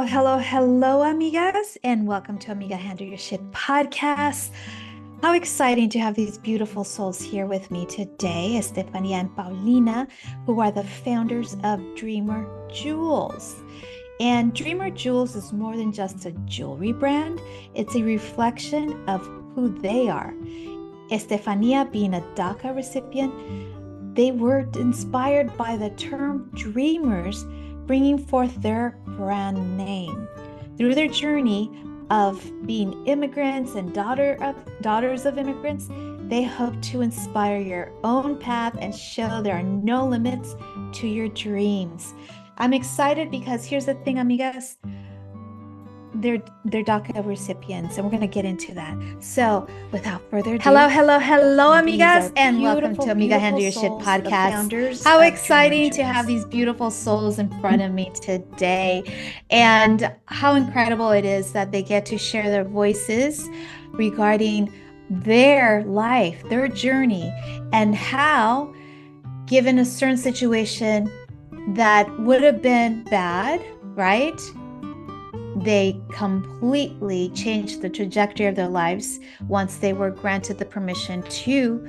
Hello, amigas, and welcome to Amiga Handle Your Shit podcast. How exciting to have these beautiful souls here with me today, Estefania and Paulina, who are the founders of Dreamer Jewels. And Dreamer Jewels is more than just a jewelry brand, it's a reflection of who they are. Estefania, being a DACA recipient, they were inspired by the term dreamers, bringing forth their brand name. Through their journey of being immigrants and daughters of immigrants, they hope to inspire your own path and show there are no limits to your dreams. I'm excited because here's the thing, amigas. They're DACA recipients, and we're going to get into that. So, without further ado, hello, amigas, and welcome to Amiga Handle Your Shit podcast. How exciting to have these beautiful souls in front of me today, and how incredible it is that they get to share their voices regarding their life, their journey, and how, given a certain situation that would have been bad, right? They completely changed the trajectory of their lives once they were granted the permission to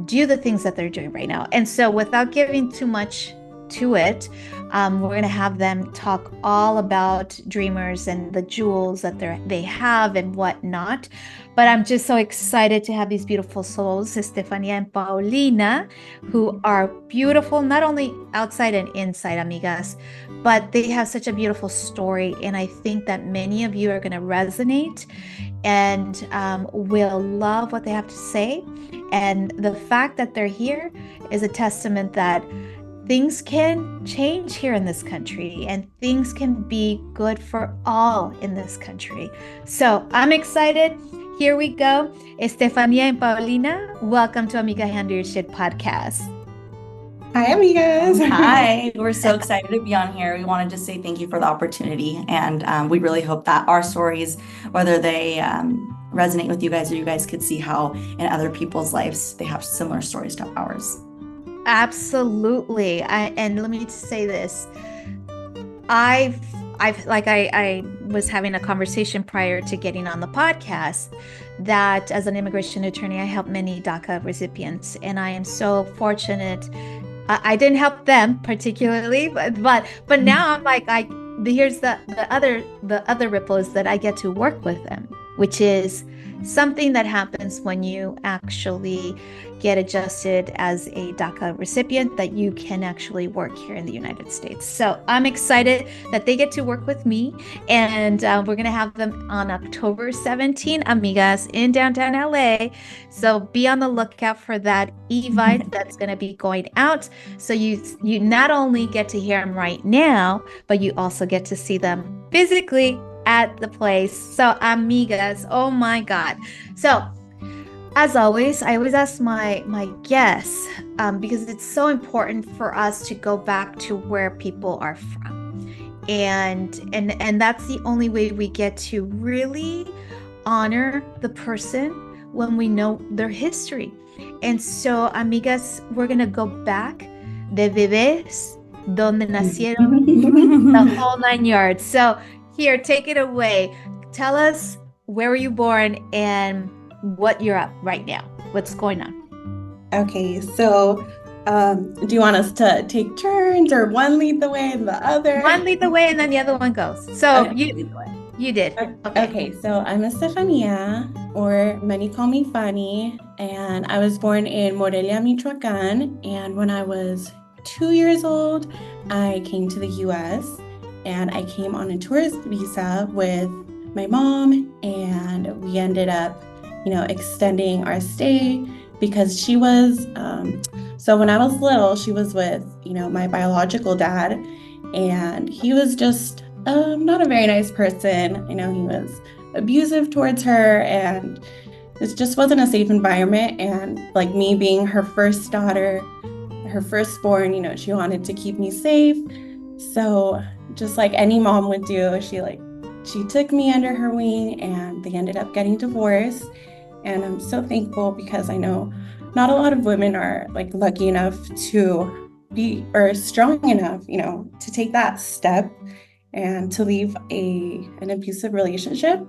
do the things that they're doing right now. And so without giving too much to it, we're going to have them talk all about dreamers and the jewels that they have and whatnot. But I'm just so excited to have these beautiful souls, Estefania and Paulina, who are beautiful, not only outside and inside, amigas, but they have such a beautiful story. And I think that many of you are going to resonate and will love what they have to say. And the fact that they're here is a testament that things can change here in this country and things can be good for all in this country. So I'm excited. Here we go. Estefania and Paulina, welcome to Amiga Handle Your Shit podcast. Hi, amigas. Hi, we're so excited to be on here. We wanted to say thank you for the opportunity. And we really hope that our stories, whether they resonate with you guys or you guys could see how in other people's lives, they have similar stories to ours. Absolutely. And let me say this. I was having a conversation prior to getting on the podcast that as an immigration attorney, I help many DACA recipients, and I am so fortunate. I didn't help them particularly, but now I'm like, here's the other ripple is that I get to work with them, which is something that happens when you actually get adjusted as a DACA recipient, that you can actually work here in the United States. So I'm excited that they get to work with me, and we're going to have them on October 17, amigas, in downtown LA. So be on the lookout for that Evite that's going to be going out. So you not only get to hear them right now, but you also get to see them physically at the place. So amigas, oh my God. So as always, I always ask my guests, because it's so important for us to go back to where people are from. And that's the only way we get to really honor the person when we know their history. And so, amigas, we're going to go back de bebés, donde nacieron, the whole 9 yards. So here, take it away. Tell us, where were you born and what you're up right now? What's going on? Okay, so do you want us to take turns, or one lead the way and the other? One lead the way and then the other one goes. So okay. You did. Okay, so I'm Estefania, or many call me Fanny, and I was born in Morelia, Michoacan. And when I was 2 years old, I came to the U.S. and I came on a tourist visa with my mom, and we ended up extending our stay because she was, so when I was little, she was with, my biological dad, and he was just not a very nice person. He was abusive towards her, and it just wasn't a safe environment. And like me being her first daughter, her firstborn, she wanted to keep me safe. So just like any mom would do, she took me under her wing, and they ended up getting divorced. And I'm so thankful because I know not a lot of women are lucky enough to be, or strong enough, to take that step and to leave an abusive relationship.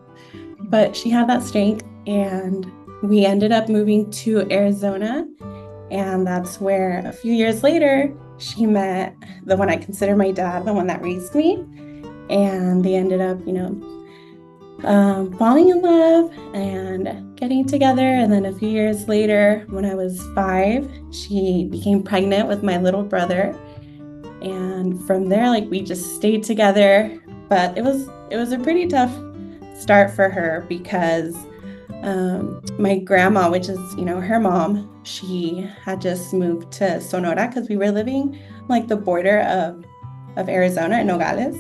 But she had that strength, and we ended up moving to Arizona. And that's where a few years later, she met the one I consider my dad, the one that raised me. And they ended up, falling in love and getting together. And then a few years later, when I was 5, she became pregnant with my little brother. And from there, we just stayed together. But it was a pretty tough start for her because my grandma, which is, her mom, she had just moved to Sonora because we were living the border of Arizona and Nogales.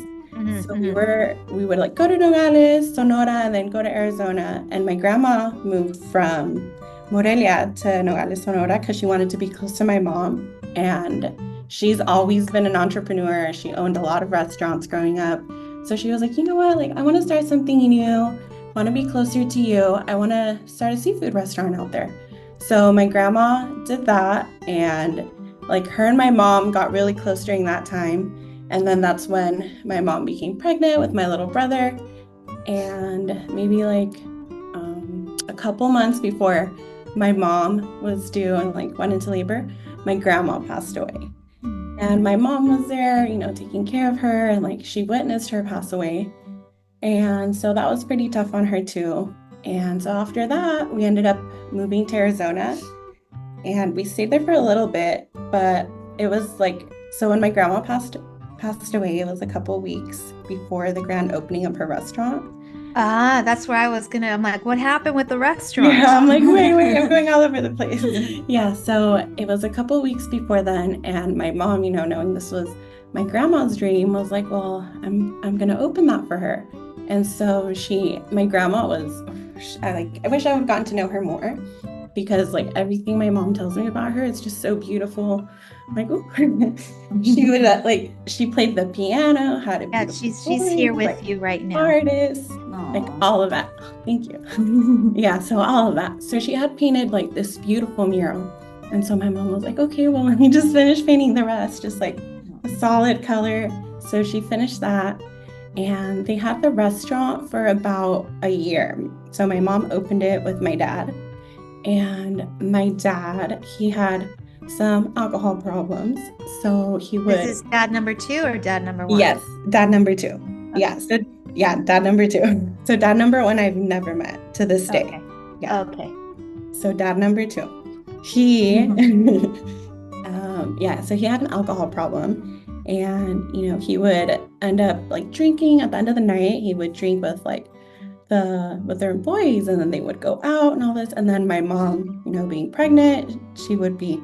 So we would go to Nogales, Sonora, and then go to Arizona. And my grandma moved from Morelia to Nogales, Sonora, because she wanted to be close to my mom. And she's always been an entrepreneur. She owned a lot of restaurants growing up. So she was like, you know what? I want to start something new. I want to be closer to you. I want to start a seafood restaurant out there. So my grandma did that. And her and my mom got really close during that time. And then that's when my mom became pregnant with my little brother. And maybe a couple months before my mom was due and went into labor, my grandma passed away. And my mom was there, taking care of her, and she witnessed her pass away. And so that was pretty tough on her too. And so after that, we ended up moving to Arizona, and we stayed there for a little bit, but it was so when my grandma passed away, it was a couple weeks before the grand opening of her restaurant. That's where I'm like, what happened with the restaurant? Yeah, I'm like, wait, I'm going all over the place. Yeah, so it was a couple weeks before then, and my mom, knowing this was my grandma's dream, was like, well, I'm gonna open that for her. And so my grandma was, I wish I would have gotten to know her more, because everything my mom tells me about her is just so beautiful. I'm like, ooh. She would she played the piano, had a beautiful she's here with you right now. Artist, all of that. Thank you. Yeah, so all of that. So she had painted this beautiful mural, and so my mom was like, okay, well, let me just finish painting the rest, just a solid color. So she finished that, and they had the restaurant for about a year. So my mom opened it with my dad, and my dad, he had some alcohol problems. So he would. This is dad number 2 or dad number 1? Yes, dad number 2. Okay. Yeah. So dad number 2. So dad number 1, I've never met to this day. Okay. Yeah. Okay. So dad number 2, he, so he had an alcohol problem, and he would end up drinking at the end of the night. He would drink with with their employees, and then they would go out and all this. And then my mom, being pregnant, she would be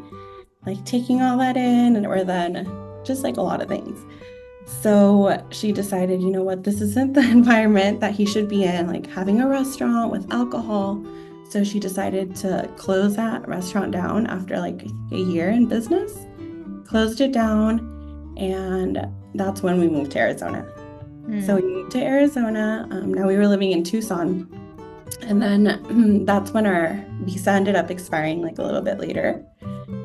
taking all that in, or then just a lot of things. So she decided, you know what, this isn't the environment that he should be in, having a restaurant with alcohol. So she decided to close that restaurant down after a year in business, closed it down, and that's when we moved to Arizona. So we moved to Arizona. Now we were living in Tucson. And then that's when our visa ended up expiring a little bit later.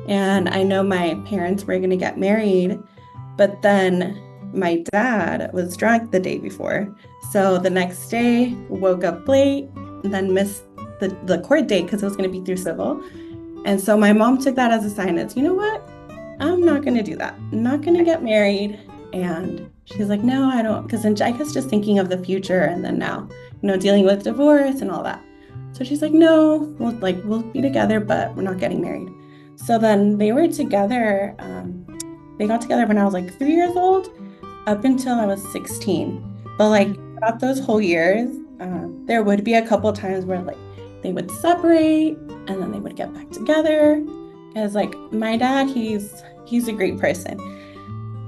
And I know my parents were going to get married, but then my dad was drunk the day before. So the next day, woke up late, and then missed the court date because it was going to be through civil. And so my mom took that as a sign that, you know what, I'm not going to do that. I'm not going to get married. And she's like, no, I don't, because I was just thinking of the future, and then now, dealing with divorce and all that. So she's like, no, we'll be together, but we're not getting married. So then they were together. They got together when I was 3 years old, up until I was 16. But throughout those whole years, there would be a couple times where they would separate, and then they would get back together. Because my dad, he's a great person.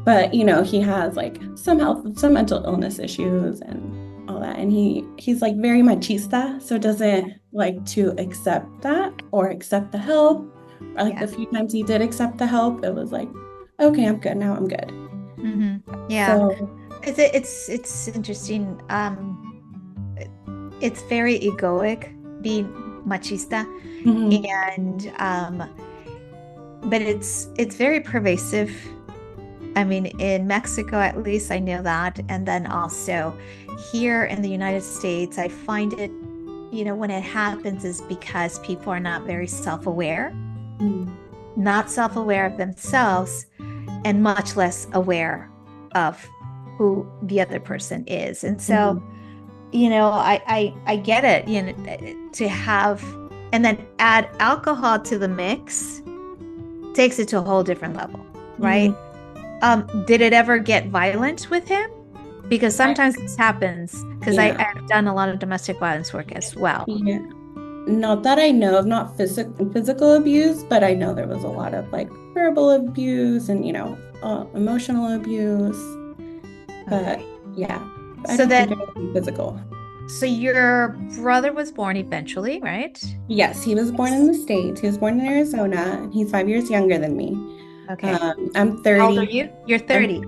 But, he has some mental illness issues and all that. And he's very machista, so doesn't like to accept that or accept the help. Or the few times he did accept the help, it was okay, I'm good now, I'm good. Mm-hmm. Yeah. So, it's interesting. It's very egoic, being machista, and but it's very pervasive. I mean, in Mexico, at least, I know that. And then also here in the United States, I find it, when it happens is because people are not very self-aware, Mm. not self-aware of themselves, and much less aware of who the other person is. And so, I get it, to have, and then add alcohol to the mix takes it to a whole different level, right? Did it ever get violent with him? Because sometimes this happens, because I've done a lot of domestic violence work as well. Yeah. Not that I know of, not physical abuse, but I know there was a lot of like verbal abuse and, emotional abuse. But yeah, I So don't then, think it was physical. so your brother was born eventually, right? Yes, he was born in the States. He was born in Arizona, and he's 5 years younger than me. Okay. I'm How old are 30. you? You're 30.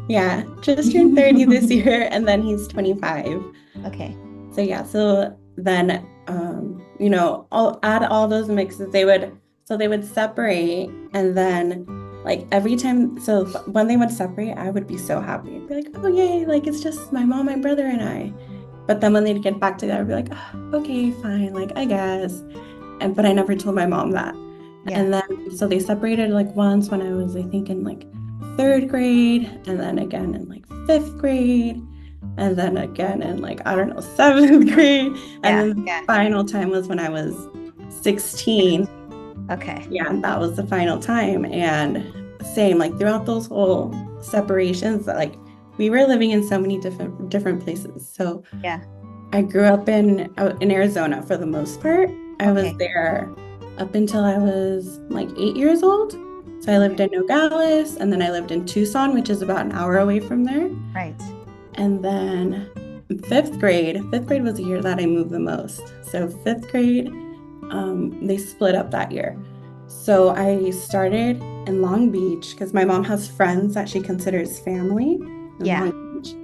Yeah, just turned 30 this year, and then he's 25. Okay. So yeah, so then I'll add all those mixes. They would separate, and then like every time, so when they would separate, I would be so happy. I'd be like, oh yay, like it's just my mom, my brother, and I. But then when they'd get back together, I'd be like, oh, okay, fine, like I guess. But I never told my mom that. Yeah. And then so they separated like once when I was, I think, in like 3rd grade, and then again in like 5th grade. And then again in like, I don't know, 7th grade. And then the final time was when I was 16. Okay. Yeah, that was the final time. And same, like throughout those whole separations, like we were living in so many different places. So yeah, I grew up in Arizona for the most part. I was there up until I was like 8 years old. So I lived in Nogales, and then I lived in Tucson, which is about an hour away from there. Right. And then 5th grade was the year that I moved the most. So 5th grade, they split up that year. So I started in Long Beach because my mom has friends that she considers family in Long Beach.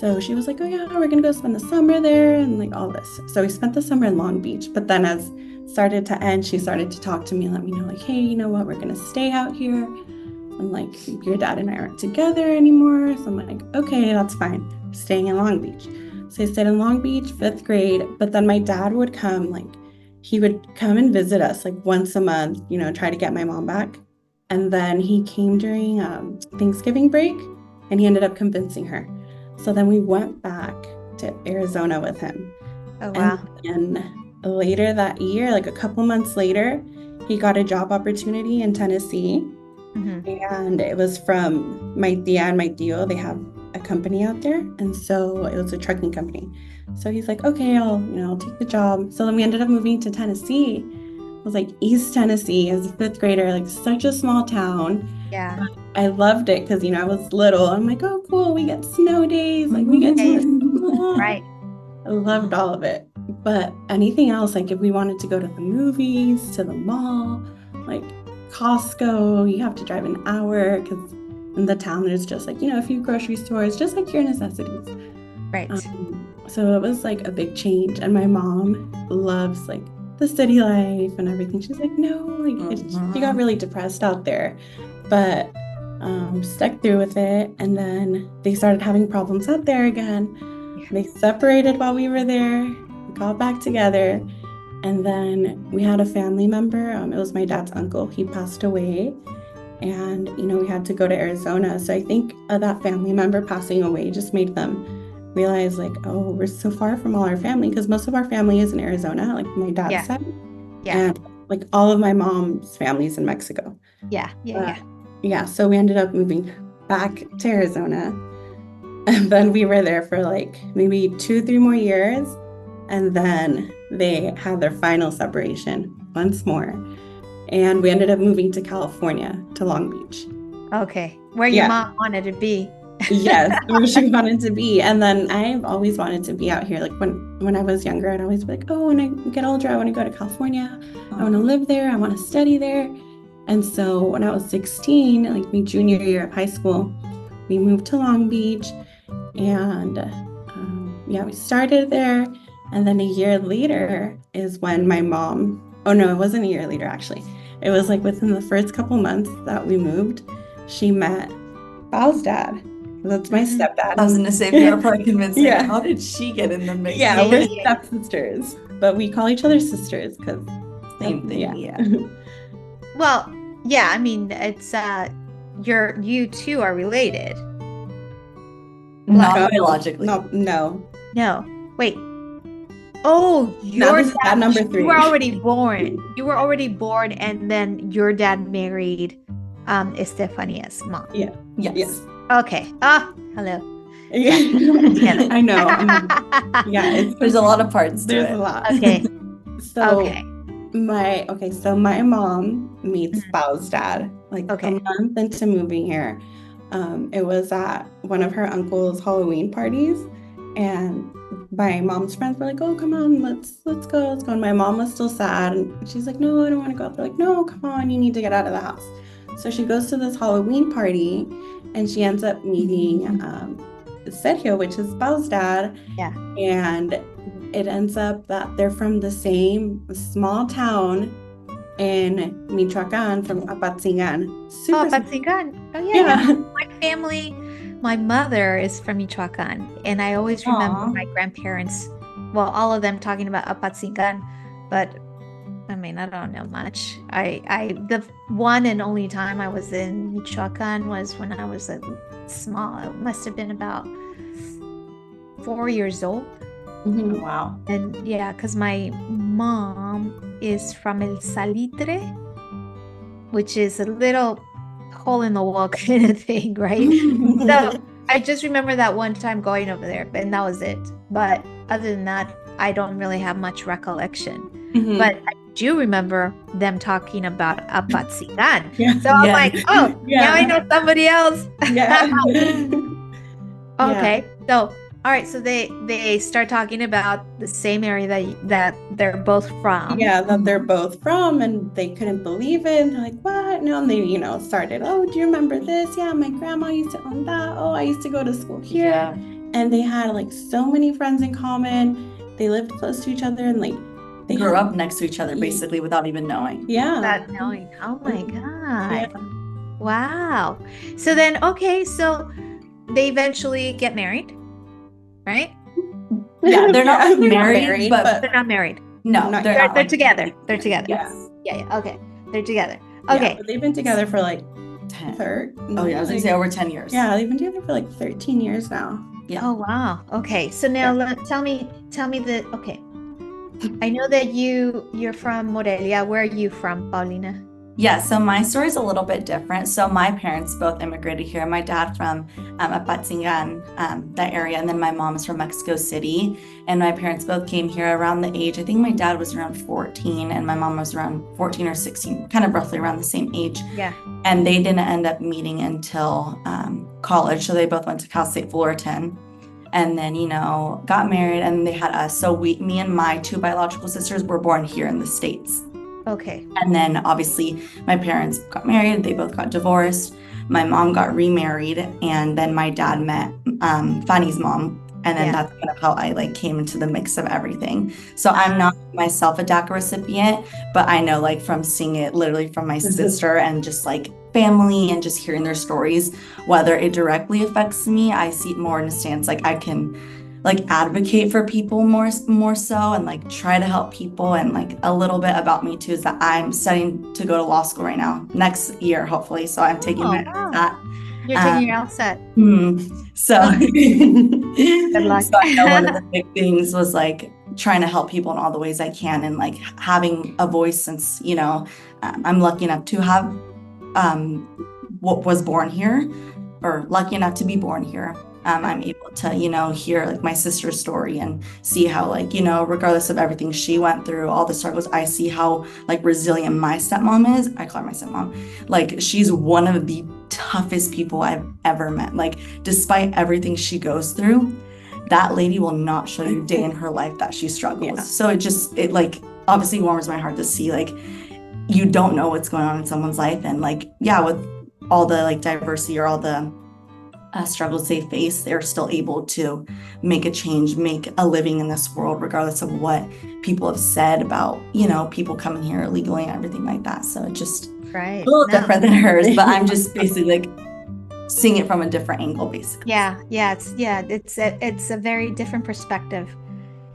So she was like, oh yeah, we're gonna go spend the summer there and like all this. So we spent the summer in Long Beach. But then as started to end, she started to talk to me and let me know like, hey, you know what, we're gonna stay out here. And like, your dad and I aren't together anymore. So I'm like, okay, that's fine. I'm staying in Long Beach. So I stayed in Long Beach, 5th grade. But then my dad would come, like, he would come and visit us like once a month, try to get my mom back. And then he came during Thanksgiving break, and he ended up convincing her. So then we went back to Arizona with him. Oh, wow. And later that year, like a couple months later, he got a job opportunity in Tennessee. And it was from my tia and my tío. They have a company out there, and so it was a trucking company. So he's like, okay, I'll take the job. So then we ended up moving to Tennessee. It was like East Tennessee as a 5th grader, like such a small town. Yeah. But I loved it because I was little. I'm like, oh cool, we get snow days, like we get to go to school. Right. I loved all of it. But anything else, like if we wanted to go to the movies, to the mall, like Costco, you have to drive an hour because in the town there's just like, a few grocery stores, just like your necessities. Right. So it was like a big change. And my mom loves like the city life and everything. She's like, no, like she got really depressed out there, but stuck through with it. And then they started having problems out there again. They separated while we were there, got back together. And then we had a family member, it was my dad's uncle. He passed away, and, we had to go to Arizona. So I think that family member passing away just made them realize like, oh, we're so far from all our family, because most of our family is in Arizona, like my dad's side. And like all of my mom's family is in Mexico. Yeah. So we ended up moving back to Arizona. And then we were there for like maybe 2-3 more years. And then they had their final separation once more. And we ended up moving to California, to Long Beach. Okay. Where your mom wanted to be. Yes, where she wanted to be. And then I've always wanted to be out here. Like when I was younger, I'd always be like, oh, when I get older, I want to go to California. I want to live there. I want to study there. And so when I was 16, like my junior year of high school, we moved to Long Beach. And we started there. And then a year later is when my mom, oh no, it wasn't a year later, actually. It was like within the first couple months that we moved, she met Bao's dad. That's my stepdad. I was going to say, people are probably convinced, like, Yeah. how did she get in the mix? Yeah, we're stepsisters, but we call each other sisters because Same thing, yeah. Well, yeah, I mean, it's you two are related. Not biologically. No. Wait. Oh, your dad number 3. You were already born. You were already born, and then your dad married Estefania's mom. Yeah. Yes. Okay. Hello. Yeah. I know. Yeah, there's a lot of parts to it. There's a lot. Okay. So my mom meets Bao's dad like a month into moving here. It was at one of her uncle's Halloween parties, and my mom's friends were like, "Oh, come on, let's go." And my mom was still sad, and she's like, "No, I don't want to go." They're like, "No, come on, you need to get out of the house." So she goes to this Halloween party, and she ends up meeting Sergio, which is Bao's dad. Yeah. And it ends up that they're from the same small town in Michoacan, from Apatzingan. Apatzingan. Oh, yeah. My family, my mother is from Michoacan, and I always remember my grandparents, well, all of them talking about Apatzingan, but I mean, I don't know much. The one and only time I was in Michoacan was when I was small. It must have been about 4 years old. Mm-hmm. Wow. And yeah, because my mom is from El Salitre, which is a little hole in the wall kind of thing, right? So I just remember that one time going over there, and that was it. But other than that, I don't really have much recollection. Mm-hmm. But I do remember them talking about Apatzingan. Yeah. So I'm like, now I know somebody else. Yeah. Okay. So all right, so they start talking about the same area that they're both from. Yeah, that they're both from, and they couldn't believe it. And they're like, "What?" No, and they, started, "Oh, do you remember this? Yeah, my grandma used to own that. Oh, I used to go to school here." Yeah. And they had like so many friends in common. They lived close to each other, and like they grew up next to each other basically without even knowing. Yeah. Without knowing. Oh my God. Yeah. Wow. So then, so they eventually get married. Right? Yeah, they're not married, but they're not married. No, they're together. They're together. Yes. Yeah. Okay. They're together. Okay. Yeah, but they've been together for like 10. Oh yeah, I was gonna say over 10 years. Yeah, they've been together for like 13 years now. Yeah. Oh wow. Okay. So now tell me the okay. I know that you're from Morelia. Where are you from, Paulina? Yeah, so my story is a little bit different. So my parents both immigrated here. My dad from Apatzingan, that area, and then my mom is from Mexico City. And my parents both came here around the age, I think my dad was around 14 and my mom was around 14 or 16, kind of roughly around the same age. Yeah. And they didn't end up meeting until college. So they both went to Cal State Fullerton. And then, got married, and they had us. So me and my 2 biological sisters were born here in the States. Okay. And then obviously my parents got married. They both got divorced. My mom got remarried, and then my dad met Fanny's mom. And then that's kind of how I came into the mix of everything. So I'm not myself a DACA recipient, but I know from seeing it literally from my sister and just family and just hearing their stories, whether it directly affects me, I see it more in a stance I can advocate for people more so and try to help people. And a little bit about me too is that I'm studying to go to law school right now, next year hopefully. So I'm taking that. You're taking your LSAT. So good luck. So I know one of the big things was trying to help people in all the ways I can, and having a voice, since I'm lucky enough to have was born here, or lucky enough to be born here. I'm able to, hear my sister's story and see how, regardless of everything she went through, all the struggles, I see how resilient my stepmom is. I call her my stepmom. She's one of the toughest people I've ever met. Despite everything she goes through, that lady will not show you a day in her life that she struggles. Yeah. So it obviously warms my heart to see you don't know what's going on in someone's life, and with all the diversity or all the struggles they face, they're still able to make a change, make a living in this world, regardless of what people have said about, people coming here illegally and everything like that. So it's just a little different than hers, but I'm just basically seeing it from a different angle, basically. It's a very different perspective.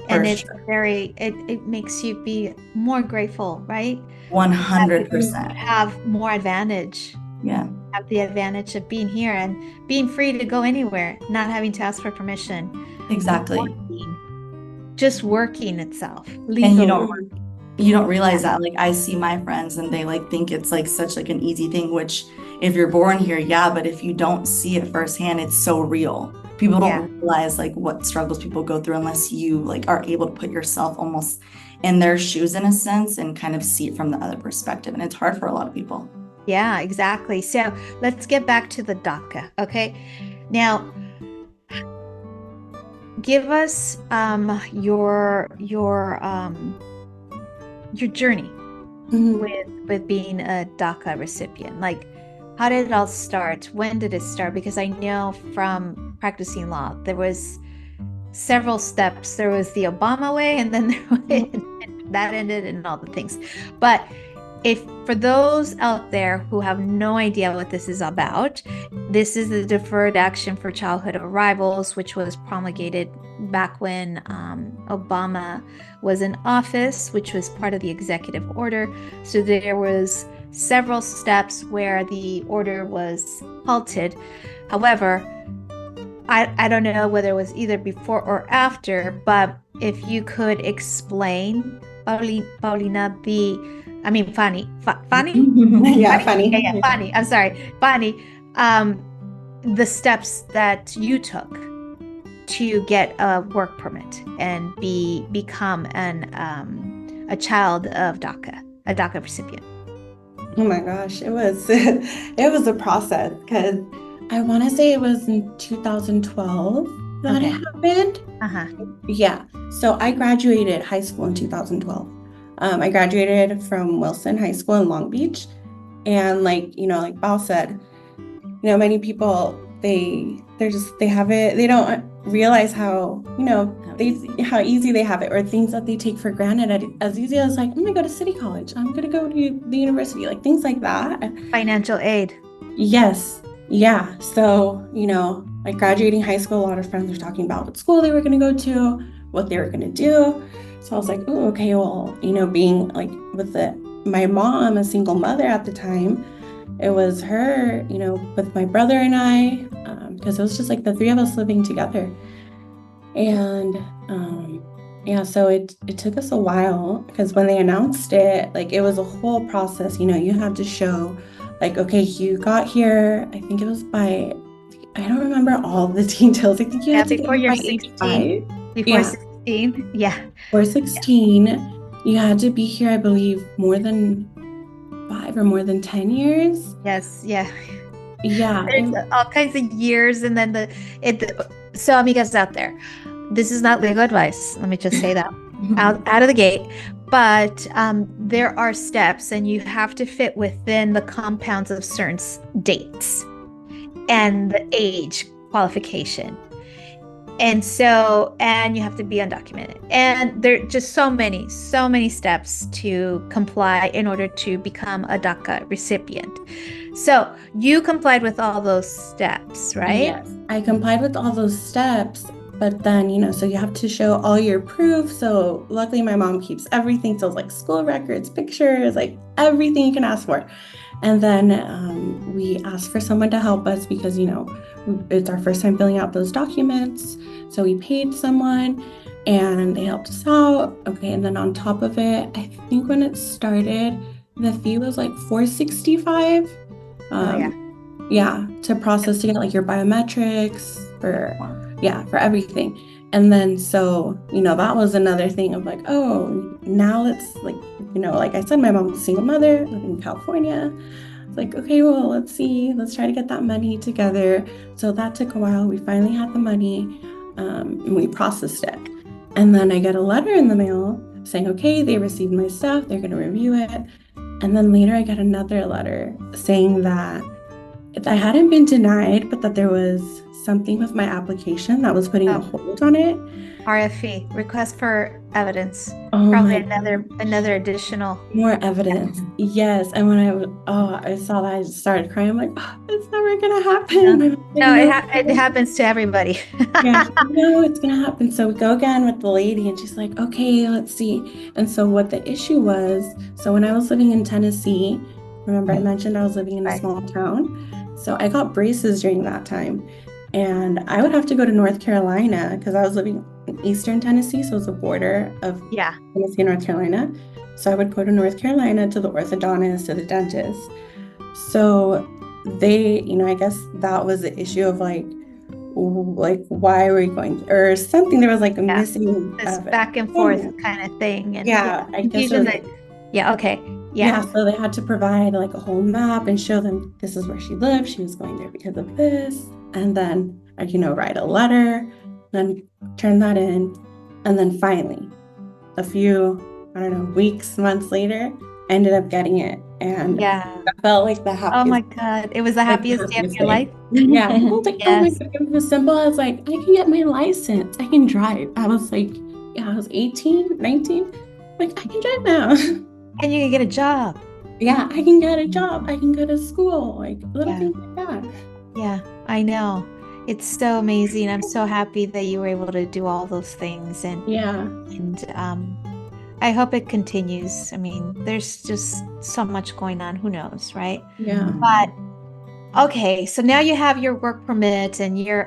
For And it's sure. it makes you be more grateful, right? 100%. Have more advantage. Yeah. Have the advantage of being here and being free to go anywhere, not having to ask for permission. Exactly. Just working itself. And you don't realize that. Like, I see my friends and they like think it's like such like an easy thing, which if you're born here, yeah, but if you don't see it firsthand, it's so real. People don't realize like what struggles people go through unless you like are able to put yourself almost in their shoes in a sense and kind of see it from the other perspective. And it's hard for a lot of people. Yeah, exactly. So let's get back to the DACA. Okay. Now, give us your journey with being a DACA recipient. Like, how did it all start? When did it start? Because I know from practicing law, there was several steps. There was the Obama way, and then that ended and all the things. But if for those out there who have no idea what this is about, this is the Deferred Action for Childhood Arrivals, which was promulgated back when Obama was in office, which was part of the executive order. So there was several steps where the order was halted. However, I don't know whether it was either before or after, but if you could explain, Paulina, Fanny. Yeah, Fanny. Yeah, Fanny. I'm sorry, Fanny. The steps that you took to get a work permit and become a child of DACA, a DACA recipient. Oh my gosh, it was a process, because I want to say it was in 2012 that it happened. Yeah. So I graduated high school in 2012. I graduated from Wilson High School in Long Beach. And like Bao said, many people, they have it, they don't realize how easy they have it, or things that they take for granted as easy as like, I'm gonna go to City College, I'm gonna go to the university, like things like that. Financial aid. Yes. Yeah. So, like graduating high school, a lot of friends were talking about what school they were going to go to, what they were going to do. So I was like, oh, okay, well, being like with my mom, a single mother at the time, it was her, with my brother and I, because it was just like the three of us living together. And so it took us a while, because when they announced it, like it was a whole process. You had to show like, okay, you got here, I think it was I don't remember all the details. I think you had to before get you're by 16. Before 16. Yeah. Before 16, you had to be here, I believe, more than 5 or more than 10 years. Yes. Yeah. Yeah. There's all kinds of years. And then so amigas out there, this is not legal advice. Let me just say that out of the gate. But there are steps, and you have to fit within the compounds of certain dates and the age qualification. And you have to be undocumented. And there are just so many steps to comply in order to become a DACA recipient. So you complied with all those steps, right? Yes, I complied with all those steps. But then, so you have to show all your proof. So luckily my mom keeps everything. So it's like school records, pictures, like everything you can ask for. And then we asked for someone to help us because, it's our first time filling out those documents. So we paid someone and they helped us out. Okay. And then on top of it, I think when it started, the fee was like $465. Yeah, to process, to get like your biometrics for everything. And then so, that was another thing of like, oh, now let's like, like I said, my mom's a single mother living in California. It's like, okay, well, let's try to get that money together. So that took a while. We finally had the money, and we processed it. And then I get a letter in the mail saying, okay, they received my stuff, they're going to review it. And then later I got another letter saying that I hadn't been denied, but that there was something with my application that was putting a hold on it. RFE, request for evidence. Oh Probably my another additional. more evidence. Yes. And when I saw that, I just started crying. I'm like, it's never gonna happen. No, it happens to everybody. Yeah, no, it's gonna happen. So we go again with the lady, and she's like, okay, let's see. And so what the issue was, so when I was living in Tennessee, remember I mentioned I was living in a small town. So I got braces during that time. And I would have to go to North Carolina because I was living in Eastern Tennessee, so it's the border of Tennessee and North Carolina. So I would go to North Carolina to the orthodontist, to the dentist. So they, I guess that was the issue of like, why are we going, or something. There was like a missing this back and forth kind of thing. And I guess it was, okay. So they had to provide like a whole map and show them this is where she lived. She was going there because of this. And then, write a letter, then turn that in. And then finally, a few, weeks, months later, I ended up getting it. And I felt like the happiest. Oh my God. It was the happiest day of your life? Yeah. I was like, oh my God. It was simple as like, I can get my license. I can drive. I was like, I was 18, 19. Like, I can drive now. And you can get a job. Yeah, I can get a job. I can go to school. Like, little things like that. Yeah, I know. It's so amazing. I'm so happy that you were able to do all those things. And I hope it continues. I mean, there's just so much going on. Who knows, right? Yeah. But okay, so now you have your work permit and you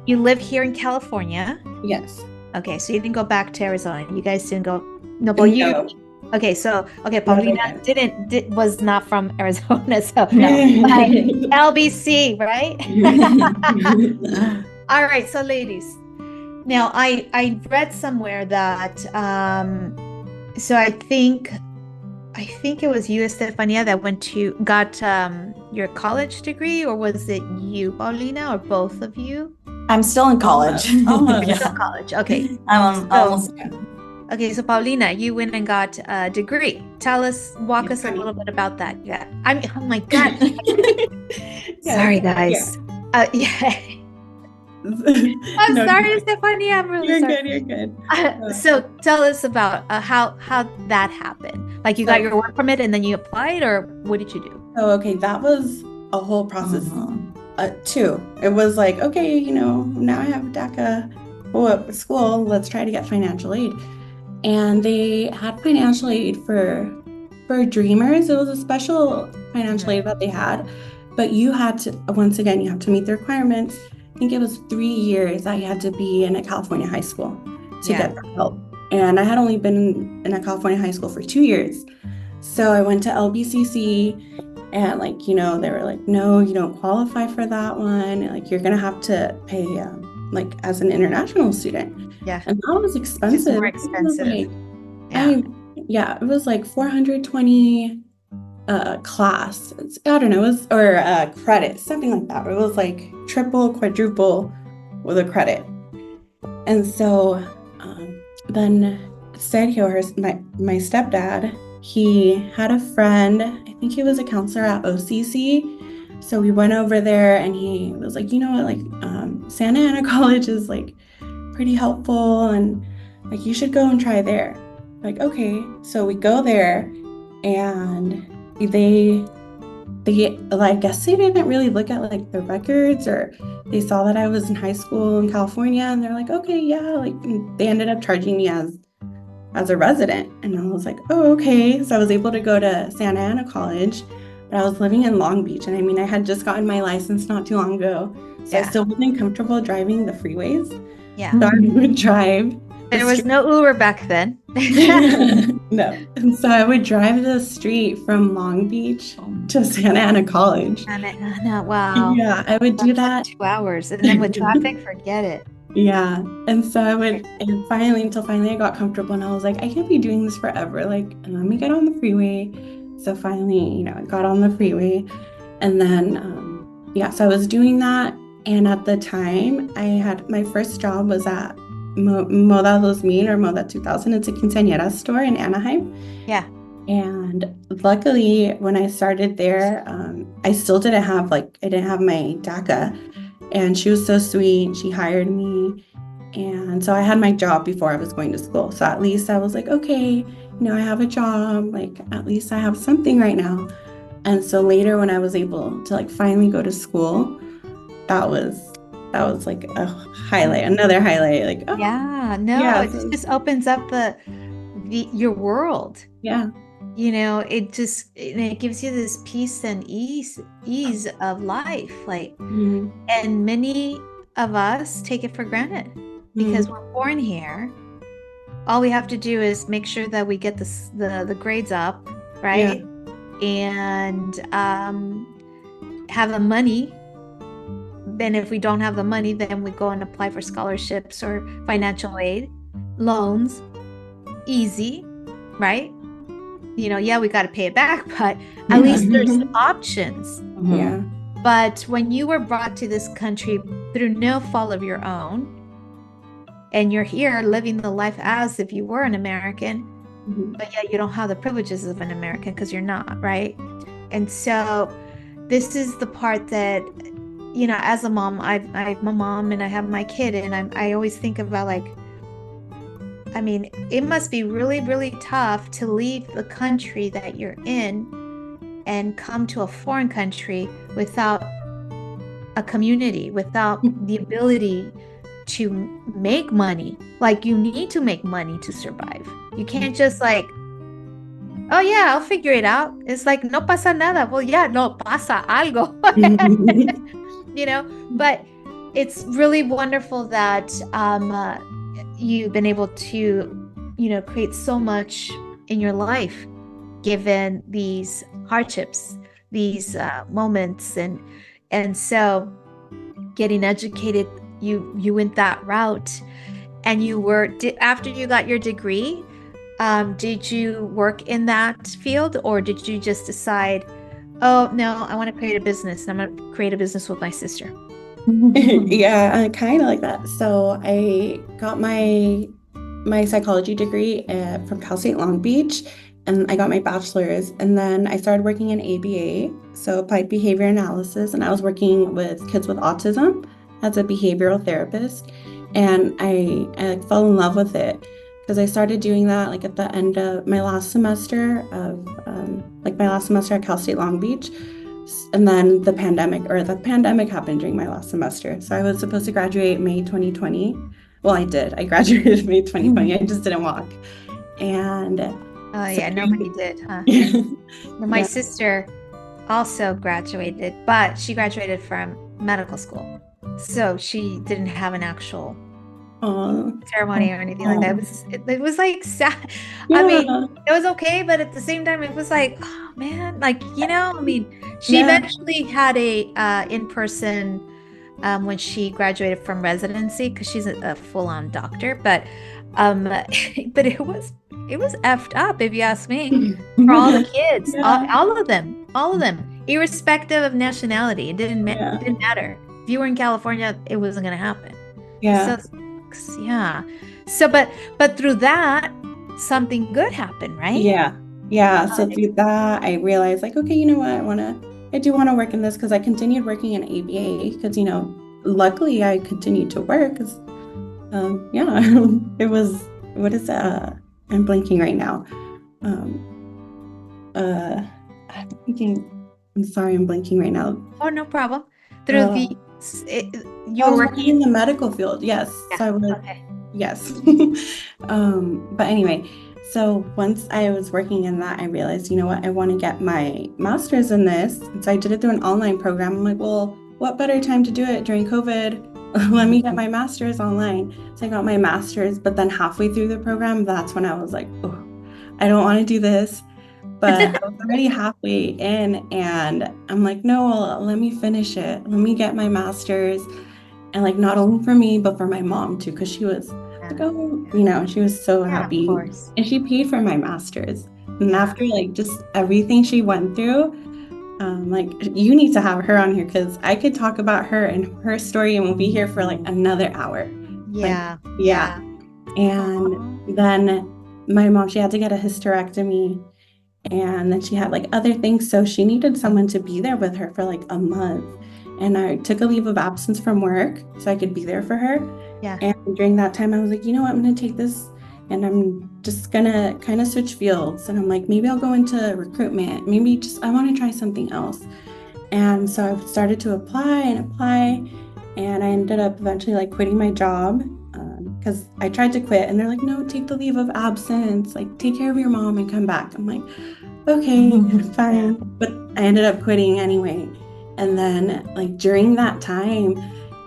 live here in California. Yes. Okay, so you didn't go back to Arizona. You guys didn't go. No, but you. Okay, Paulina was not from Arizona, so LBC, right? All right, so ladies, now I read somewhere that so I think it was you, Estefania, that got your college degree, or was it you, Paulina, or both of you? I'm still in college. Almost. Still college. Okay. I'm almost done. Okay, so Paulina, you went and got a degree. Walk us a little bit about that. Yeah. Oh my God. Sorry, guys. I'm sorry, Estefania. I'm really sorry. You're good. So tell us about how that happened. Like you got your work permit and then you applied, or what did you do? Oh, okay. That was a whole process too. It was like, okay, now I have DACA school. Let's try to get financial aid. And they had financial aid for Dreamers. It was a special financial aid that they had, but you had to, once again, you have to meet the requirements. I think it was 3 years that you had to be in a California high school to get that help. And I had only been in a California high school for 2 years. So I went to LBCC and they were like, no, you don't qualify for that one. Like you're going to have to pay as an international student. Yeah. And that was expensive. It's more expensive. It was like 420 class. I don't know, or credit, something like that. It was like triple, quadruple with a credit. And so then Sergio, my stepdad, he had a friend, I think he was a counselor at OCC. So we went over there and he was like, Santa Ana College is like pretty helpful and like you should go and try there. Like, okay. So we go there and they I guess they didn't really look at like the records, or they saw that I was in high school in California and they're like, okay, they ended up charging me as a resident. And I was like, oh, okay. So I was able to go to Santa Ana College, but I was living in Long Beach. And I had just gotten my license not too long ago. So I still wasn't comfortable driving the freeways. Yeah. So I would drive. There was no Uber back then. No. And so I would drive the street from Long Beach to Santa Ana College. Wow. Yeah, I would do that. 2 hours. And then with traffic, forget it. Yeah. And so I would, and finally I got comfortable and I was like, I can't be doing this forever. Like, let me get on the freeway. So finally, I got on the freeway. And then, so I was doing that. And at the time, I had my first job was at Moda 2000 or Moda 2000. It's a quinceañera store in Anaheim. Yeah. And luckily, when I started there, I still didn't have I didn't have my DACA. And she was so sweet. She hired me. And so I had my job before I was going to school. So at least I was like, okay, I have a job. Like, at least I have something right now. And so later when I was able to like finally go to school, that was like a highlight, another highlight. Like, oh, Yeah, no, yeah. it just opens up your world. Yeah. It gives you this peace and ease of life. Like, Mhm. and many of us take it for granted because we're born here. All we have to do is make sure that we get the grades up, right? And have the money. Then if we don't have the money, then we go and apply for scholarships or financial aid, loans. Easy, right? Yeah, we got to pay it back, but at least there's options. Yeah. But when you were brought to this country through no fault of your own, and you're here living the life as if you were an American, but yet you don't have the privileges of an American because you're not, right? And so this is the part that, as a mom, I'm a mom and I have my kid, and I always think about like, I mean, it must be really, really tough to leave the country that you're in and come to a foreign country without a community, without the ability to make money. Like, you need to make money to survive. You can't just like, oh yeah, I'll figure it out. It's like, no pasa nada. Well, yeah, no pasa algo. But it's really wonderful that you've been able to, create so much in your life, given these hardships, these moments, and so getting educated, you went that route, and after you got your degree, did you work in that field, or did you just decide, oh no, I want to create a business, and I'm going to create a business with my sister? Yeah, kind of like that. So I got my psychology degree from Cal State Long Beach, and I got my bachelor's, and then I started working in ABA, so applied behavior analysis, and I was working with kids with autism as a behavioral therapist, and I fell in love with it because I started doing that like at the end of my last semester at Cal State Long Beach. And then the pandemic happened during my last semester. So I was supposed to graduate May 2020. Well, I did. I graduated May 2020. I just didn't walk. And nobody did, huh? Well, my Yeah. sister also graduated, but she graduated from medical school. So she didn't have an actual ceremony or anything like that. It was like sad. Yeah. I mean, it was okay, but at the same time, it was like, oh man, like, I mean, she eventually had a in-person when she graduated from residency, because she's a full-on doctor, but it was effed up, if you ask me, for all the kids, all of them, irrespective of nationality. It didn't matter. If you were in California, it wasn't going to happen. Yeah. So, but through that, something good happened, right? Yeah. So through that, I realized like, okay, you know what? I do want to work in this, because I continued working in ABA because, luckily I continued to work because, it was, what is that? I'm blanking right now. I'm sorry, I'm blanking right now. Oh, no problem. Through you were working in the medical field. Yes. Yeah. So I was, okay. Yes. But anyway, so once I was working in that, I realized, you know what, I want to get my master's in this. And so I did it through an online program. I'm like, well, what better time to do it during COVID? Let me get my master's online. So I got my master's, but then halfway through the program, that's when I was like, oh, I don't want to do this. But I was already halfway in, and I'm like, no, let me finish it. Let me get my master's. And like, not only for me, but for my mom too, because she was like, oh, she was so happy. Of course. And she paid for my master's. And after like just everything she went through, like, you need to have her on here, because I could talk about her and her story, and we'll be here for like another hour. Yeah. And then my mom, she had to get a hysterectomy. And then she had like other things. So she needed someone to be there with her for like a month. And I took a leave of absence from work so I could be there for her. Yeah. And during that time, I was like, you know what, I'm going to take this and I'm just going to kind of switch fields. And I'm like, maybe I'll go into recruitment. Maybe just, I want to try something else. And so I started to apply. And I ended up eventually like quitting my job because I tried to quit and they're like, no, take the leave of absence, like take care of your mom and come back. I'm like, okay, fine. But I ended up quitting anyway. And then like during that time,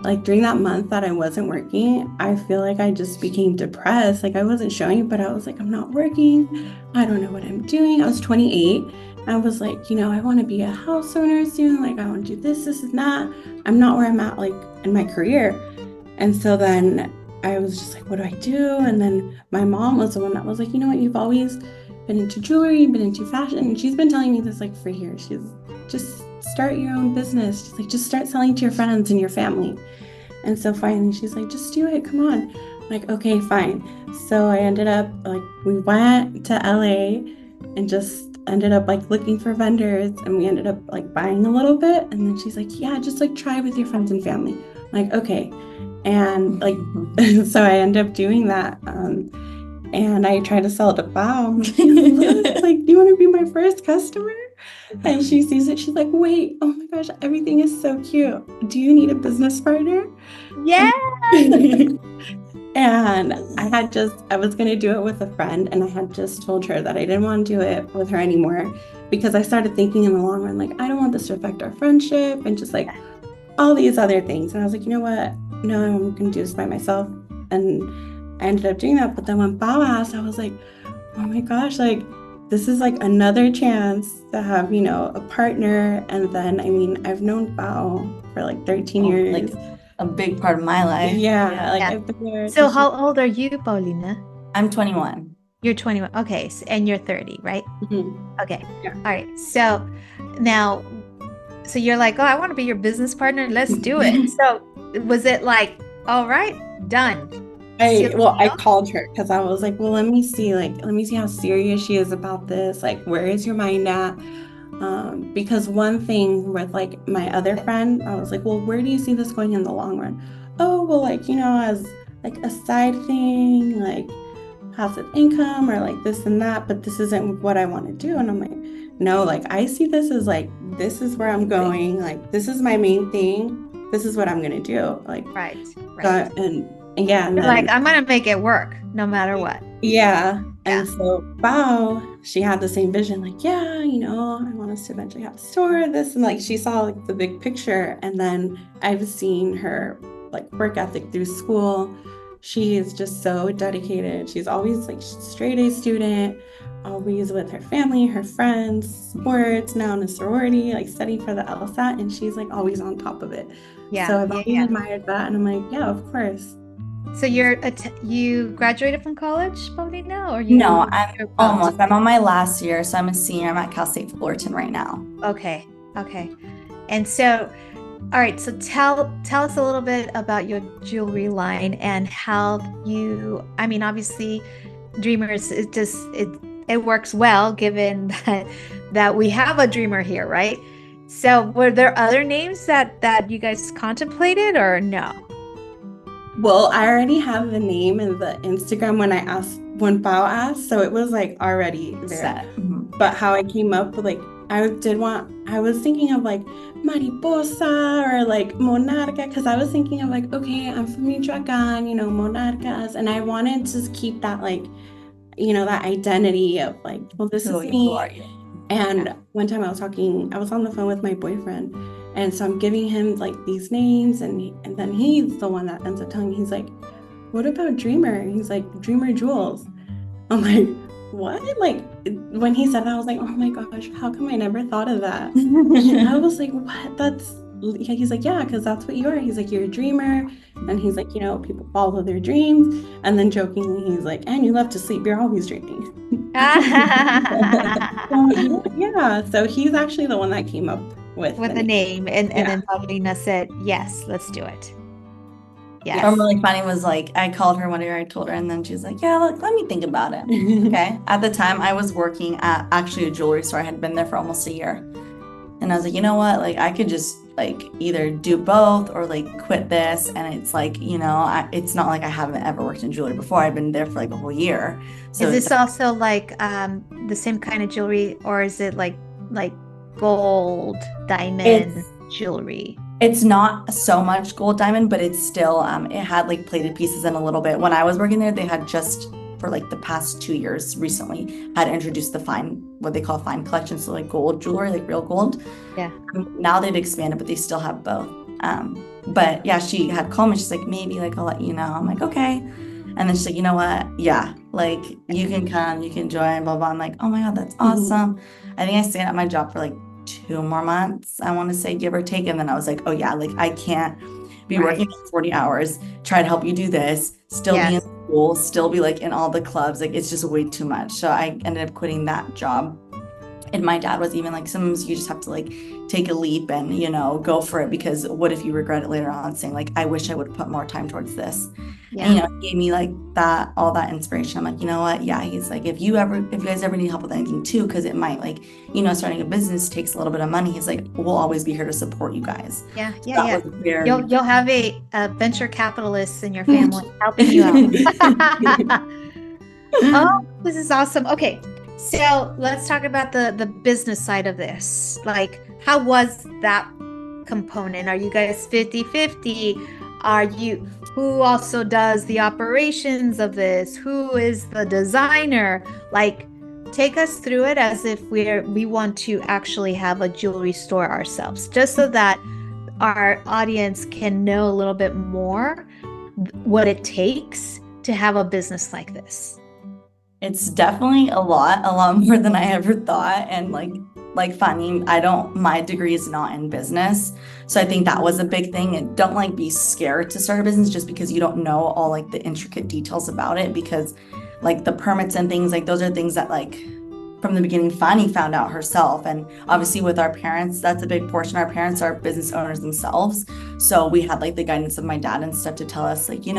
like during that month that I wasn't working, I feel like I just became depressed. Like I wasn't showing it, but I was like, I'm not working. I don't know what I'm doing. I was 28. I was like, I want to be a house owner soon. Like I want to do this and that. I'm not where I'm at like in my career. And so then I was just like, what do I do? And then my mom was the one that was like, you know what, you've always been into jewelry, been into fashion. And she's been telling me this like for years. She's just start your own business. She's like, just start selling to your friends and your family. And so finally she's like, just do it. Come on. I'm like, okay, fine. So I ended up like, we went to LA and just ended up like looking for vendors and we ended up like buying a little bit. And then she's like, yeah, just like try with your friends and family. I'm like, okay. And like, so I ended up doing that. And I tried to sell it to Bao. I'm like, do you want to be my first customer? And she sees it. She's like, wait, oh my gosh, everything is so cute. Do you need a business partner? Yeah. And I was going to do it with a friend. And I had just told her that I didn't want to do it with her anymore because I started thinking in the long run, like, I don't want this to affect our friendship and just like all these other things. And I was like, you know what? No, I'm going to do this by myself. And I ended up doing that. But then when Bao asked, I was like, oh my gosh, like this is like another chance to have, a partner. And then, I mean, I've known Bao for like 13 years. Like a big part of my life. Yeah. I've been there. So how old are you, Paulina? I'm 21. You're 21. Okay. And you're 30, right? Mm-hmm. Okay. Yeah. All right. So now, so you're like, oh, I want to be your business partner. Let's do it. So was it like, all right, done? I called her because I was like, well, let me see how serious she is about this. Like, where is your mind at? Because one thing with like my other friend, I was like, well, where do you see this going in the long run? Oh, well, like, as like a side thing, like passive income or like this and that, but this isn't what I want to do. And I'm like, no, like I see this as like, this is where I'm going. Like, this is my main thing. This is what I'm going to do. Like, right. And yeah. And then, like, I'm going to make it work no matter what. Yeah. And so Bao, she had the same vision, like, yeah, I want us to eventually have a store, this, and like, she saw like the big picture. And then I've seen her like work ethic through school. She is just so dedicated. She's always like straight A student, always with her family, her friends, sports, now in a sorority, like studying for the LSAT. And she's like always on top of it. Yeah. So I've always admired that. And I'm like, yeah, of course. So you graduated from college, Paulina, or No, I'm almost. I'm on my last year, so I'm a senior. I'm at Cal State Fullerton right now. Okay. And so, all right. So tell us a little bit about your jewelry line and how obviously, Dreamers it works well given that we have a dreamer here, right? So were there other names that you guys contemplated or no? Well, I already have the name and the Instagram when Bao asked, so it was like already there. Mm-hmm. But how I came up with like, I was thinking of like Mariposa or like Monarca, because I was thinking of like, okay, I'm from Michoacan, Monarcas, and I wanted to keep that like, that identity of like, well, this is me. And one time I was on the phone with my boyfriend. And so I'm giving him like these names and then he's the one that ends up telling me, he's like, what about Dreamer? He's like, Dreamer Jewels. I'm like, what? Like when he said that, I was like, oh my gosh, how come I never thought of that? And I was like, what? He's like, yeah, because that's what you are. He's like, you're a dreamer. And he's like, people follow their dreams. And then jokingly, he's like, and you love to sleep. You're always dreaming. Yeah. So he's actually the one that came up with the name. And then Paulina said, yes, let's do it. Yes. Or really funny was like, I called her one day, I told her, and then she's like, yeah, look, let me think about it. Okay. At the time, I was working at actually a jewelry store. I had been there for almost a year. And I was like, you know what? Like, I could just like either do both or like quit this. And it's like, it's not like I haven't ever worked in jewelry before. I've been there for like a whole year. So Is this also like the same kind of jewelry, or is it like gold, diamond jewelry? It's not so much gold diamond, but it's still, it had like plated pieces in a little bit. When I was working there, they had just for like the past 2 years recently had introduced the what they call fine collection. So like gold jewelry, like real gold. Yeah. Now they've expanded, but they still have both. But yeah, she had called me. She's like, maybe like I'll let you know. I'm like, okay. And then she's like, you know what? Yeah, like you can come, you can join, blah, blah. I'm like, oh my God, that's awesome. I think I stayed at my job for like 2 more months, I want to say, give or take. And then I was like, oh yeah, like I can't be working 40 hours, try to help you do this, still be in school, still be like in all the clubs. Like it's just way too much. So I ended up quitting that job. And my dad was even like, sometimes you just have to like take a leap and, go for it, because what if you regret it later on, saying like, I wish I would have put more time towards this. Yeah. And, he gave me like all that inspiration. I'm like, you know what? Yeah. He's like, if you guys ever need help with anything too, because it might like, starting a business takes a little bit of money. He's like, we'll always be here to support you guys. Yeah. So yeah. You'll have a venture capitalist in your family helping you out. Oh, this is awesome. Okay. So let's talk about the business side of this. Like, how was that component? Are you guys 50-50? Who also does the operations of this? Who is the designer? Like, take us through it as if we want to actually have a jewelry store ourselves, just so that our audience can know a little bit more what it takes to have a business like this. It's definitely a lot more than I ever thought. And like funny, my degree is not in business. So I think that was a big thing. And don't like be scared to start a business just because you don't know all like the intricate details about it, because like the permits and things, like those are things that like from the beginning, Fanny found out herself. And obviously with our parents, that's a big portion. Our parents are business owners themselves. So we had like the guidance of my dad and stuff to tell us like, you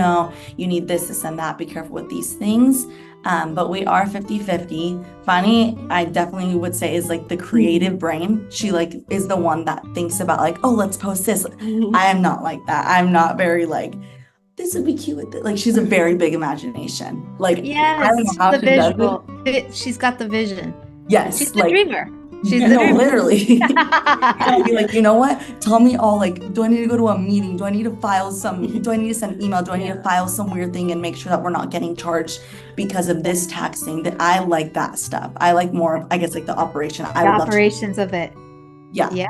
need this and that, be careful with these things. But we are 50-50. Fanny, I definitely would say, is like the creative brain. She like is the one that thinks about like, oh, let's post this. I am not like that. I'm not very like, this would be cute with it. Like she's a very big imagination. Like yes, I don't know how the she visual. does it. She's got the vision. Yes, she's the dreamer. She's the dreamer. Literally. I'll be like, you know what? Tell me all like, do I need to go to a meeting? Do I need to file do I need to send an email? Do I need to file some weird thing and make sure that we're not getting charged because of this tax thing? That I like that stuff. I like more, I guess, like the operation. The operations of it. Yeah. Yeah.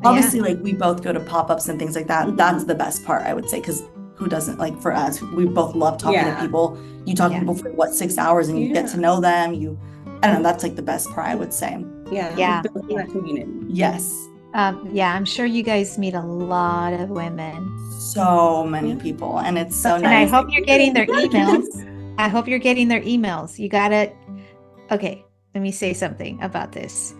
Obviously, like we both go to pop-ups and things like that. That's the best part, I would say, because who doesn't? Like for us, we both love talking to people. You talk to people for 6 hours and you get to know them. I don't know, that's like the best part, I would say. Yeah. Building that community. Yes. I'm sure you guys meet a lot of women. So many people, and it's so nice. And I hope you're getting their emails. You gotta, okay, let me say something about this.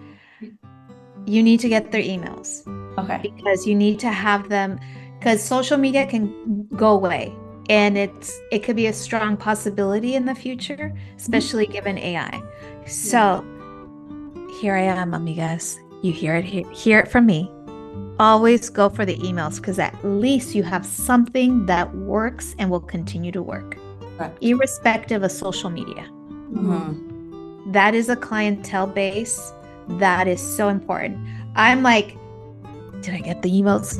You need to get their emails. Okay. Because you need to have them, because social media can go away. And it could be a strong possibility in the future, especially given AI. So here I am, amigas. You hear it from me. Always go for the emails, because at least you have something that works and will continue to work, irrespective of social media. Mm-hmm. That is a clientele base that is so important. I'm like, did I get the emails?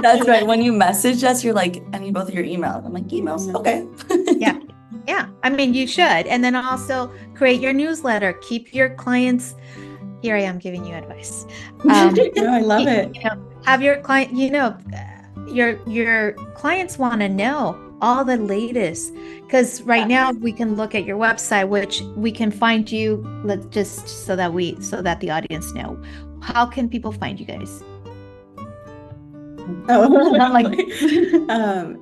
That's right. When you message us, you're like, I need both of your emails. I'm like, emails? Okay. Yeah. I mean, you should. And then also create your newsletter. Keep your clients. Here I am giving you advice. I love it. Have your client, your clients want to know all the latest, because right now we can look at your website, which we can find you. Let's just so that the audience know. How can people find you guys?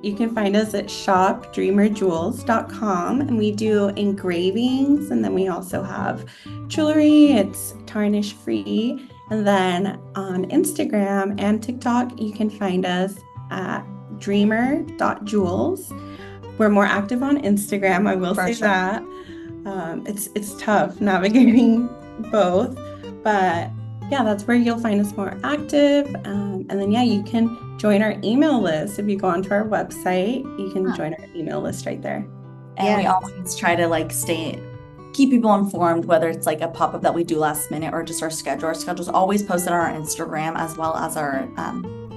You can find us at shopdreamerjewels.com, and we do engravings, and then we also have jewelry. It's tarnish free. And then on Instagram and TikTok, you can find us at dreamer.jewels. We're more active on Instagram, I will say that. It's tough navigating both, but yeah, that's where you'll find us more active. And then you can join our email list. If you go onto our website, you can join our email list right there. And we always try to keep people informed, whether it's like a pop-up that we do last minute or just our schedule. Our schedule's always posted on our Instagram as well as our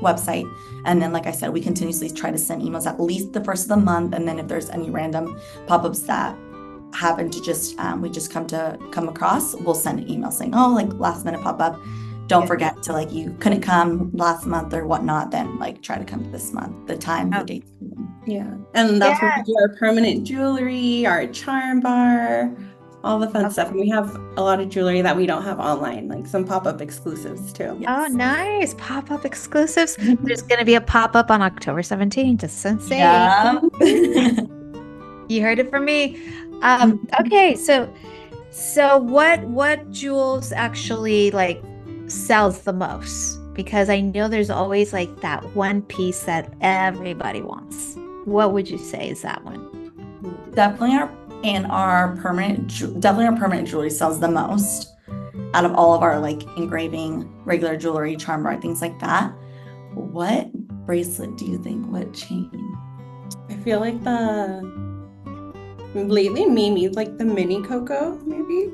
website. And then, like I said, we continuously try to send emails at least the first of the month. And then if there's any random pop-ups that happen to we just come across, we'll send an email saying, oh, like last minute pop-up. Don't forget to you couldn't come last month or whatnot, then try to come to this month, the time, the date. Yeah. And that's where we do our permanent jewelry, our charm bar, all the fun stuff. And we have a lot of jewelry that we don't have online, like some pop-up exclusives too. Yes. Oh, nice. Pop-up exclusives. There's going to be a pop-up on October 17th, just saying. Yeah. You heard it from me. Okay, so what jewels actually sells the most? Because I know there's always that one piece that everybody wants. What would you say is that one? Definitely our permanent jewelry sells the most out of all of our engraving, regular jewelry, charm bar, things like that. What bracelet do you think? What chain? I feel like lately Mimi's the mini Coco, maybe.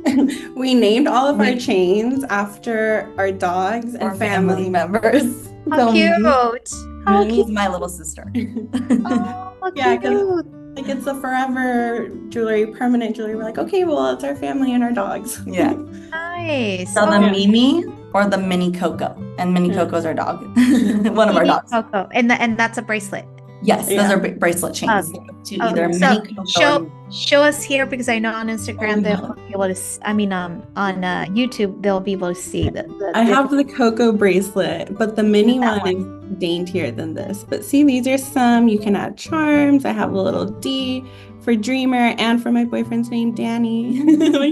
We named all of our chains after our dogs and family members. How cute! Mimi's my little sister. Oh, cute. It's the forever jewelry, permanent jewelry. We're okay, well, it's our family and our dogs. Yeah. Nice. So the Mimi or the mini Coco, and mini Coco's our dog. One of our dogs. Coco, and that's a bracelet. Yes, those are bracelet chains. Show us here, because I know on Instagram they'll be able to. On YouTube they'll be able to see I have the Coco bracelet, but the mini one is daintier than this. But see, these are some. You can add charms. I have a little D for Dreamer and for my boyfriend's name, Danny.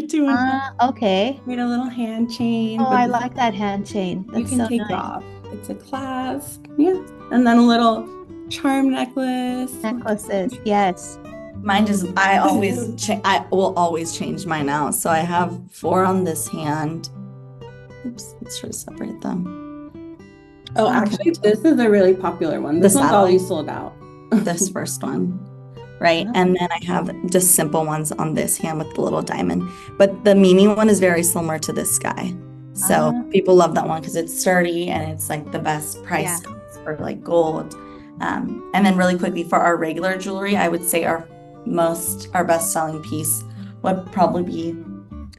Two of them. Okay. Made a little hand chain. Oh, I like that hand chain. That's you can take off. It's a clasp. Yeah, and then a little charm necklaces, yes. Mine I will always change mine out. So I have 4 on this hand. Oops, let's try to separate them. Oh, actually, this is a really popular one. This one's always sold out. This first one, right? And then I have just simple ones on this hand with the little diamond. But the Mimi one is very similar to this guy. So people love that one because it's sturdy and it's the best price for gold. And then really quickly for our regular jewelry, I would say our best selling piece would probably be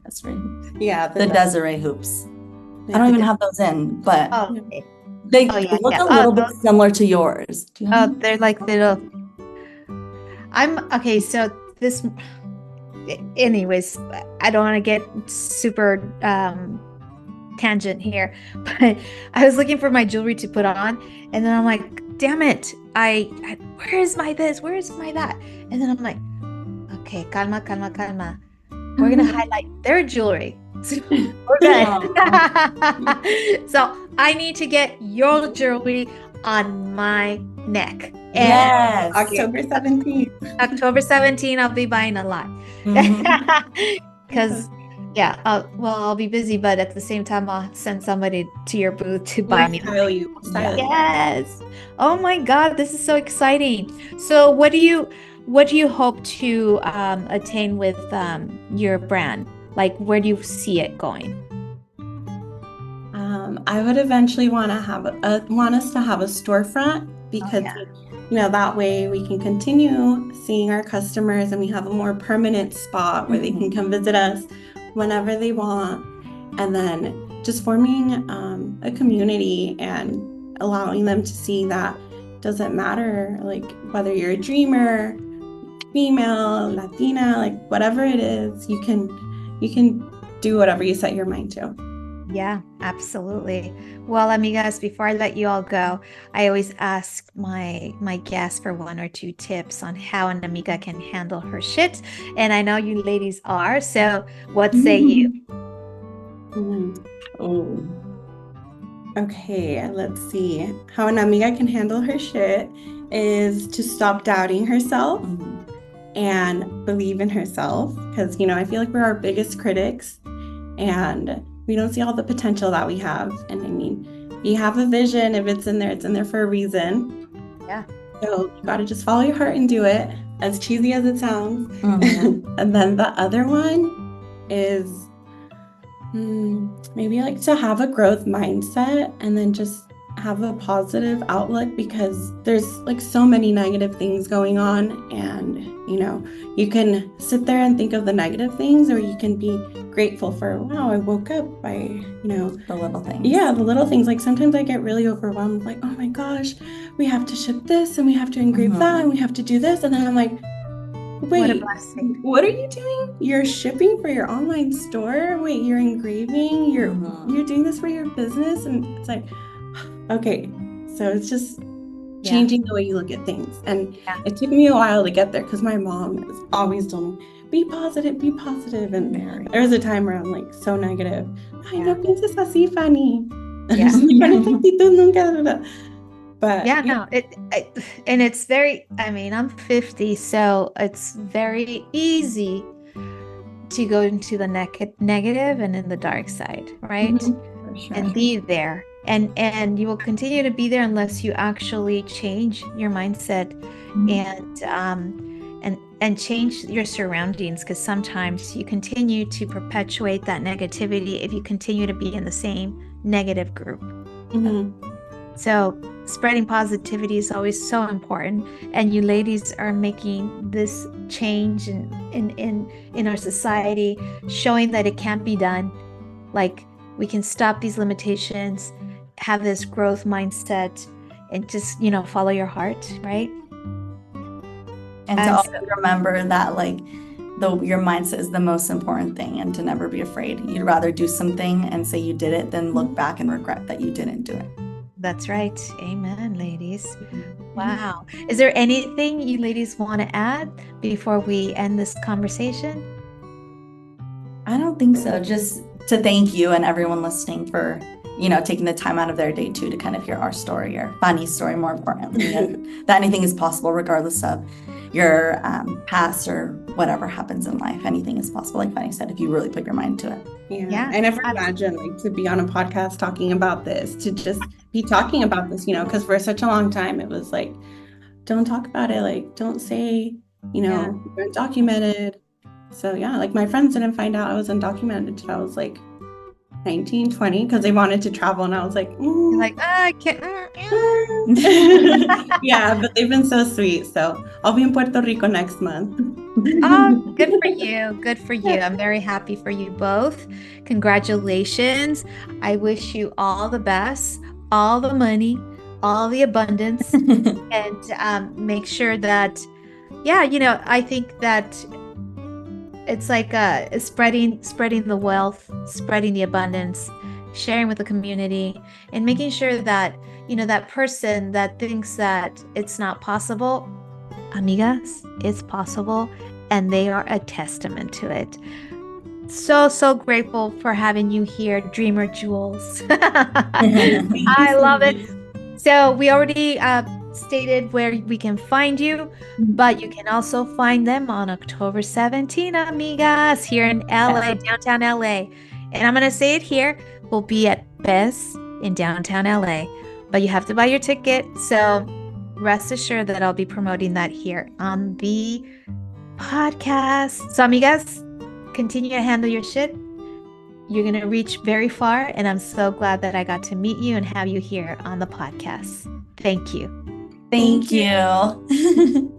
the Desiree hoops. I don't even have those in, but they look a little bit similar to yours. They're little. So this. Anyways, I don't want to get super tangent here, but I was looking for my jewelry to put on, and then I'm like, damn it, where is my this? Where is my that? And then I'm like, okay, calma. We're going to highlight their jewelry. We're good. So I need to get your jewelry on my neck. Yes. October 17th. October 17th, I'll be buying a lot. Because I'll be busy, but at the same time, I'll send somebody to your booth to buy me. Yes. Oh my God, this is so exciting. So, what do you hope to attain with your brand? Where do you see it going? I would eventually want us to have a storefront, because that way we can continue seeing our customers and we have a more permanent spot where they can come visit us whenever they want, and then just forming a community and allowing them to see that doesn't matter whether you're a dreamer, female, Latina, whatever it is, you can do whatever you set your mind to. Yeah, absolutely. Well, amigas, before I let you all go, I always ask my guests for 1 or 2 tips on how an amiga can handle her shit. And I know you ladies are. So what say you? Okay, let's see. How an amiga can handle her shit is to stop doubting herself and believe in herself. Because, I feel like we're our biggest critics and we don't see all the potential that we have. And I mean, if you have a vision, if it's in there for a reason. Yeah. So you got to just follow your heart and do it, as cheesy as it sounds. And then the other one is maybe like to have a growth mindset and then just have a positive outlook, because there's like so many negative things going on, and you can sit there and think of the negative things, or you can be grateful for, wow, I woke up by the little things. Yeah, the little things. Like sometimes I get really overwhelmed, like, oh my gosh, we have to ship this and we have to engrave that and we have to do this, and then I'm like, wait, what a blessing. What are you doing? You're shipping for your online store? Wait, you're engraving? You're doing this for your business? And it's like, okay. So it's just changing the way you look at things. And it took me a while to get there, because my mom has always told me, be positive, be positive. And there was a time where I'm like so negative. Ay, no pienses así, Fanny. But and it's very, I'm 50, so it's very easy to go into the negative and in the dark side, right? For sure. And be there, and you will continue to be there unless you actually change your mindset and change your surroundings, because sometimes you continue to perpetuate that negativity if you continue to be in the same negative group. So spreading positivity is always so important, and you ladies are making this change in our society, showing that it can be done. Like, we can stop these limitations, have this growth mindset, and just follow your heart, right? And to also remember that your mindset is the most important thing, and to never be afraid. You'd rather do something and say you did it than look back and regret that you didn't do it. That's right. Amen, ladies. Wow. Is there anything you ladies want to add before we end this conversation? I don't think so. Just to thank you and everyone listening for, taking the time out of their day too to kind of hear our story, or Fanny's story more importantly, and that anything is possible regardless of your past or whatever happens in life. Anything is possible, like Fanny said, if you really put your mind to it. Yeah. I never imagined to be on a podcast talking about this, to just be talking about this, because for such a long time it was like, don't talk about it, don't say, you're undocumented. So my friends didn't find out I was undocumented until I was like 19, 20, because they wanted to travel, and I was like, You're like, I can't. Yeah, but they've been so sweet. So I'll be in Puerto Rico next month. Oh, good for you. Good for you. I'm very happy for you both. Congratulations. I wish you all the best, all the money, all the abundance, and make sure that, I think that it's like spreading the wealth, spreading the abundance, sharing with the community, and making sure that, that person that thinks that it's not possible, amigas, it's possible, and they are a testament to it. So grateful for having you here, Dreamer Jewels. I love it. So we already stated where we can find you, but you can also find them on October 17, amigas, here in LA, downtown LA. And I'm going to say it here, we'll be at Best in downtown LA, but you have to buy your ticket. So rest assured that I'll be promoting that here on the podcast. So amigas, continue to handle your shit. You're going to reach very far, and I'm so glad that I got to meet you and have you here on the podcast. Thank you. Thank you.